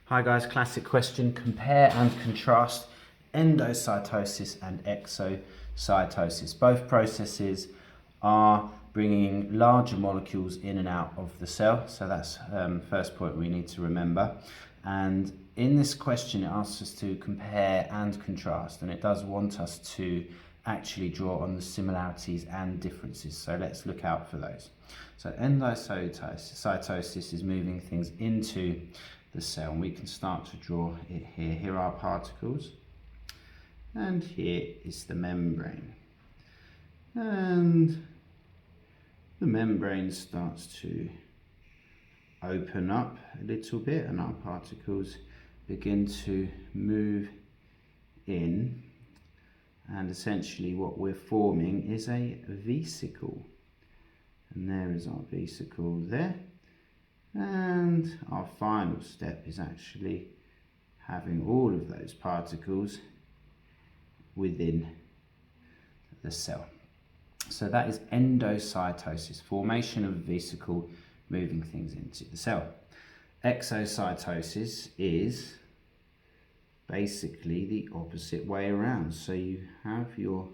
Hi guys, classic question. Compare and contrast endocytosis and exocytosis. Both processes are bringing larger molecules in and out of the cell. So that's first point we need to remember. And in this question, it asks us to compare and contrast, and it does want us to actually draw on the similarities and differences. So let's look out for those. So endocytosis is moving things into the cell, and we can start to draw it here. Here are particles, and here is the membrane. And the membrane starts to open up a little bit, and our particles begin to move in. And essentially what we're forming is a vesicle. And there is our vesicle there. And our final step is actually having all of those particles within the cell. So that is endocytosis, formation of a vesicle moving things into the cell. Exocytosis is basically the opposite way around. So you have your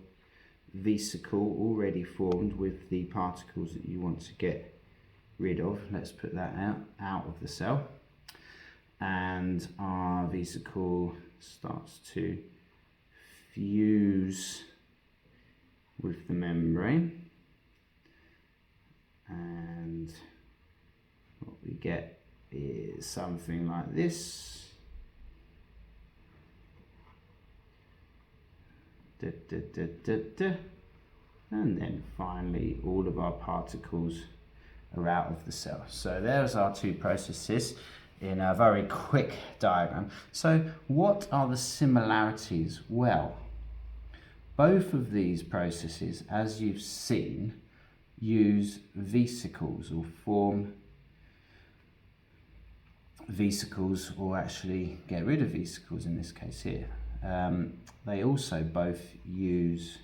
vesicle already formed with the particles that you want to get rid of. Let's put that out of the cell, and our vesicle starts to fuse with the membrane, and what we get is something like this. And then finally all of our particles are out of the cell. So there's our two processes in a very quick diagram. So what are the similarities? Well, both of these processes, as you've seen, use vesicles or form vesicles, or actually get rid of vesicles in this case here. They also both use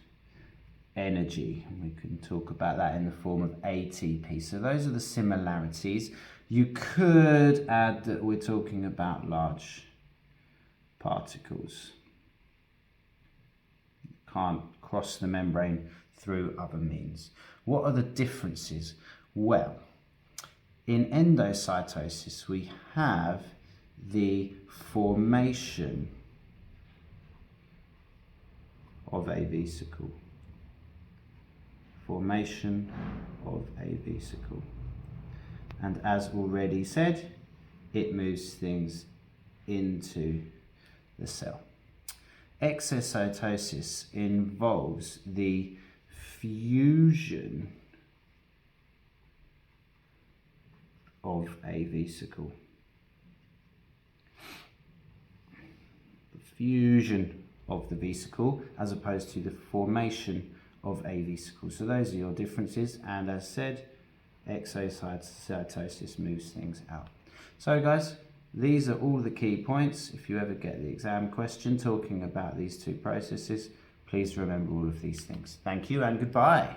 energy, and we can talk about that in the form of ATP. So those are the similarities. You could add that we're talking about large particles. Can't cross the membrane through other means. What are the differences? Well, in endocytosis we have the formation of a vesicle. Formation of a vesicle. And as already said, it moves things into the cell. Exocytosis involves the fusion of a vesicle. The fusion of the vesicle as opposed to the formation of a vesicle. So those are your differences, and as said, exocytosis moves things out. So guys, these are all the key points. If you ever get the exam question talking about these two processes, please remember all of these things. Thank you and goodbye.